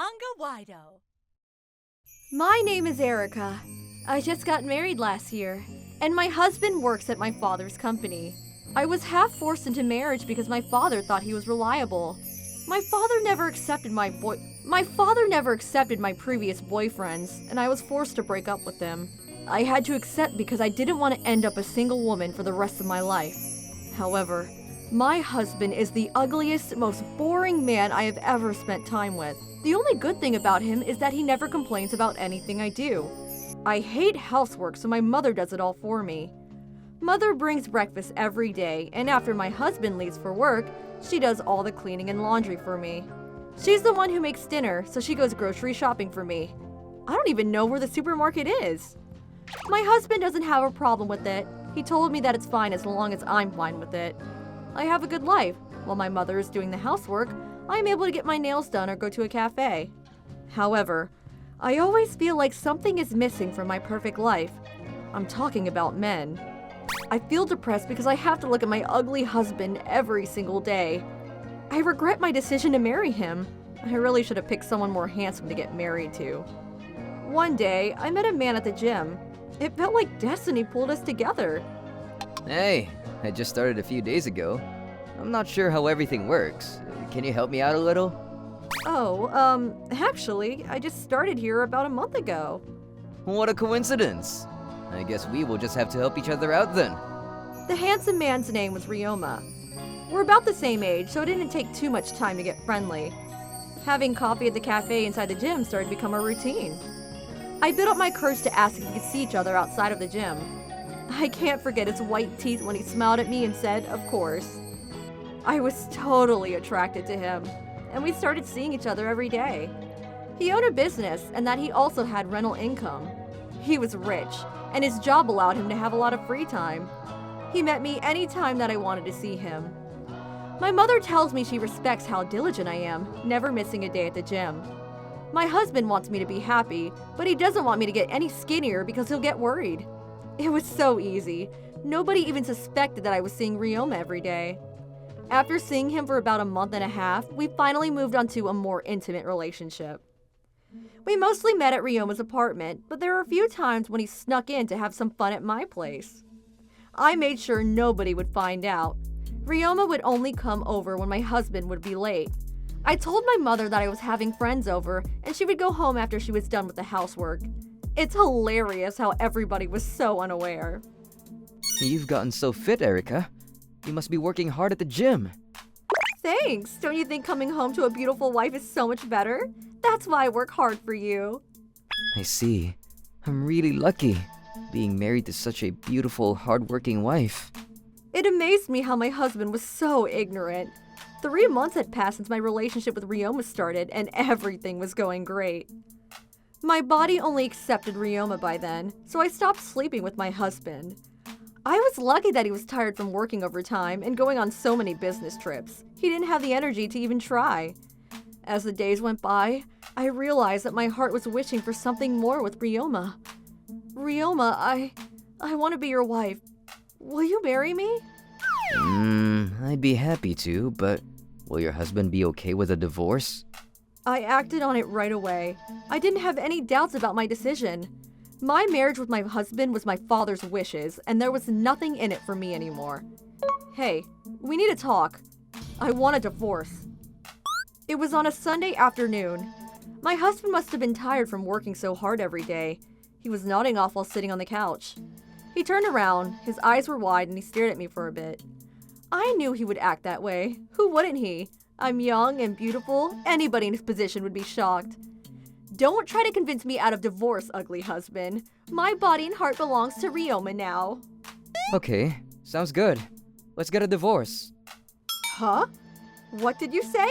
Manga-Waido. My name is Erica. I just got married last year, and my husband works at my father's company. I was half forced into marriage because my father thought he was reliable. My father never accepted my previous boyfriends, and I was forced to break up with them. I had to accept because I didn't want to end up a single woman for the rest of my life. However, my husband is the ugliest, most boring man I have ever spent time with. The only good thing about him is that he never complains about anything I do. I hate housework, so my mother does it all for me. Mother brings breakfast every day, and after my husband leaves for work, she does all the cleaning and laundry for me. She's the one who makes dinner, so she goes grocery shopping for me. I don't even know where the supermarket is. My husband doesn't have a problem with it. He told me that it's fine as long as I'm fine with it. I have a good life. While my mother is doing the housework, I'm able to get my nails done or go to a cafe. However, I always feel like something is missing from my perfect life. I'm talking about men. I feel depressed because I have to look at my ugly husband every single day. I regret my decision to marry him. I really should have picked someone more handsome to get married to. One day, I met a man at the gym. It felt like destiny pulled us together. Hey, I just started a few days ago. I'm not sure how everything works. Can you help me out a little? Actually, I just started here about a month ago. What a coincidence. I guess we will just have to help each other out then. The handsome man's name was Ryoma. We're about the same age, so it didn't take too much time to get friendly. Having coffee at the cafe inside the gym started to become a routine. I built up my courage to ask if we could see each other outside of the gym. I can't forget his white teeth when he smiled at me and said, of course. I was totally attracted to him, and we started seeing each other every day. He owned a business, and that he also had rental income. He was rich, and his job allowed him to have a lot of free time. He met me anytime that I wanted to see him. My mother tells me she respects how diligent I am, never missing a day at the gym. My husband wants me to be happy, but he doesn't want me to get any skinnier because he'll get worried. It was so easy. Nobody even suspected that I was seeing Ryoma every day. After seeing him for about a month and a half, we finally moved on to a more intimate relationship. We mostly met at Ryoma's apartment, but there were a few times when he snuck in to have some fun at my place. I made sure nobody would find out. Ryoma would only come over when my husband would be late. I told my mother that I was having friends over, and she would go home after she was done with the housework. It's hilarious how everybody was so unaware. You've gotten so fit, Erica. You must be working hard at the gym. Thanks! Don't you think coming home to a beautiful wife is so much better? That's why I work hard for you. I see. I'm really lucky, being married to such a beautiful, hardworking wife. It amazed me how my husband was so ignorant. 3 months had passed since my relationship with Ryoma started, and everything was going great. My body only accepted Ryoma by then, so I stopped sleeping with my husband. I was lucky that he was tired from working overtime and going on so many business trips. He didn't have the energy to even try. As the days went by, I realized that my heart was wishing for something more with Ryoma. Ryoma, I want to be your wife. Will you marry me? I'd be happy to, but will your husband be okay with a divorce? I acted on it right away. I didn't have any doubts about my decision. My marriage with my husband was my father's wishes, and there was nothing in it for me anymore. Hey, we need to talk. I want a divorce. It was on a Sunday afternoon. My husband must have been tired from working so hard every day. He was nodding off while sitting on the couch. He turned around, his eyes were wide, and he stared at me for a bit. I knew he would act that way. Who wouldn't he? I'm young and beautiful. Anybody in his position would be shocked. Don't try to convince me out of divorce, ugly husband. My body and heart belongs to Ryoma now. Okay, sounds good. Let's get a divorce. Huh? What did you say?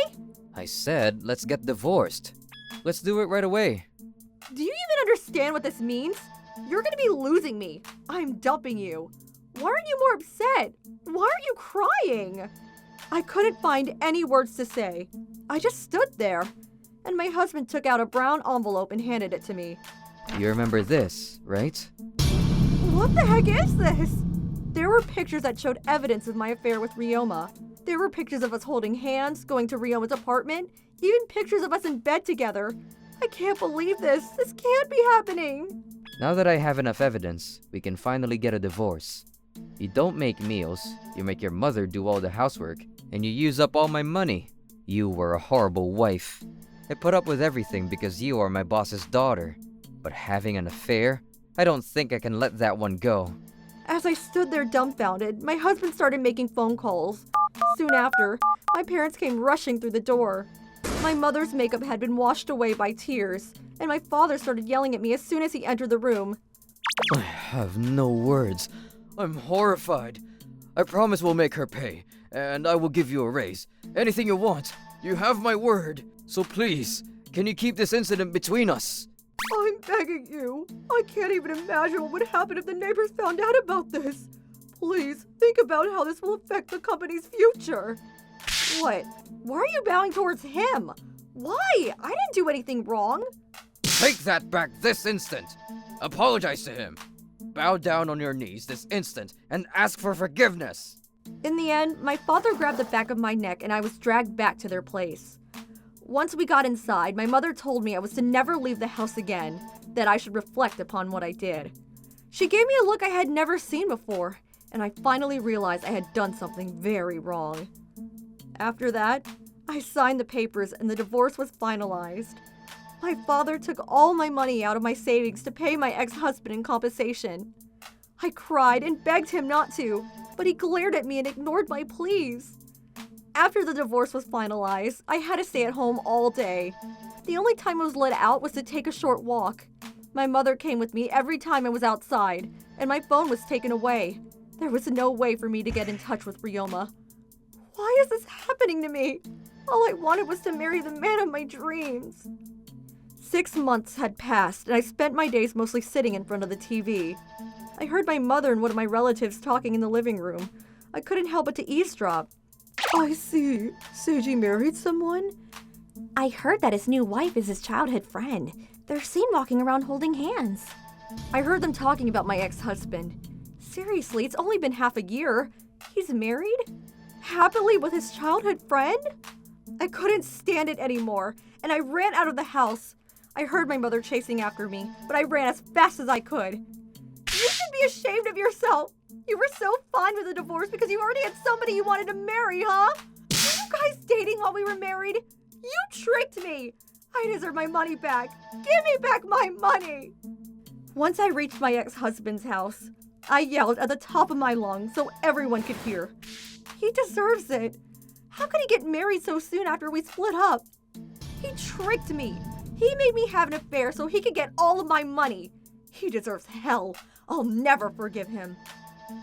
I said, let's get divorced. Let's do it right away. Do you even understand what this means? You're gonna be losing me. I'm dumping you. Why aren't you more upset? Why aren't you crying? I couldn't find any words to say. I just stood there, and my husband took out a brown envelope and handed it to me. You remember this, right? What the heck is this? There were pictures that showed evidence of my affair with Ryoma. There were pictures of us holding hands, going to Ryoma's apartment, even pictures of us in bed together. I can't believe this. This can't be happening. Now that I have enough evidence, we can finally get a divorce. You don't make meals, you make your mother do all the housework, and you use up all my money. You were a horrible wife. I put up with everything because you are my boss's daughter. But having an affair? I don't think I can let that one go. As I stood there dumbfounded, my husband started making phone calls. Soon after, my parents came rushing through the door. My mother's makeup had been washed away by tears, and my father started yelling at me as soon as he entered the room. I have no words. I'm horrified. I promise we'll make her pay, and I will give you a raise. Anything you want. You have my word. So please, can you keep this incident between us? I'm begging you. I can't even imagine what would happen if the neighbors found out about this. Please, think about how this will affect the company's future. What? Why are you bowing towards him? Why? I didn't do anything wrong. Take that back this instant. Apologize to him. Bow down on your knees this instant and ask for forgiveness. In the end, my father grabbed the back of my neck and I was dragged back to their place. Once we got inside, my mother told me I was to never leave the house again, that I should reflect upon what I did. She gave me a look I had never seen before, and I finally realized I had done something very wrong. After that, I signed the papers and the divorce was finalized. My father took all my money out of my savings to pay my ex-husband in compensation. I cried and begged him not to, but he glared at me and ignored my pleas. After the divorce was finalized, I had to stay at home all day. The only time I was let out was to take a short walk. My mother came with me every time I was outside, and my phone was taken away. There was no way for me to get in touch with Ryoma. Why is this happening to me? All I wanted was to marry the man of my dreams. 6 months had passed, and I spent my days mostly sitting in front of the TV. I heard my mother and one of my relatives talking in the living room. I couldn't help but to eavesdrop. I see. Seiji married someone? I heard that his new wife is his childhood friend. They're seen walking around holding hands. I heard them talking about my ex-husband. Seriously, it's only been half a year. He's married? Happily with his childhood friend? I couldn't stand it anymore, and I ran out of the house. I heard my mother chasing after me, but I ran as fast as I could. You should be ashamed of yourself. You were so fine with the divorce because you already had somebody you wanted to marry, huh? Were you guys dating while we were married? You tricked me. I deserve my money back. Give me back my money. Once I reached my ex-husband's house, I yelled at the top of my lungs so everyone could hear. He deserves it. How could he get married so soon after we split up? He tricked me. He made me have an affair so he could get all of my money. He deserves hell. I'll never forgive him.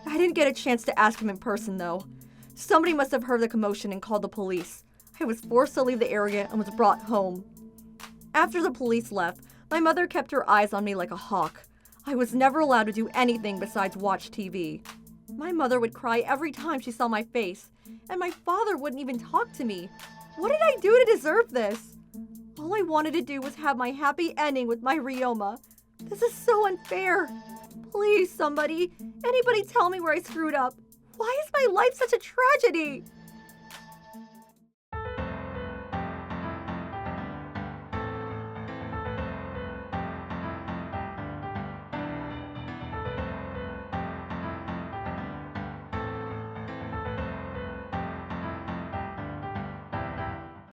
I didn't get a chance to ask him in person, though. Somebody must have heard the commotion and called the police. I was forced to leave the area and was brought home. After the police left, my mother kept her eyes on me like a hawk. I was never allowed to do anything besides watch TV. My mother would cry every time she saw my face, and my father wouldn't even talk to me. What did I do to deserve this? All I wanted to do was have my happy ending with my Ryoma. This is so unfair. Please, somebody, anybody tell me where I screwed up. Why is my life such a tragedy?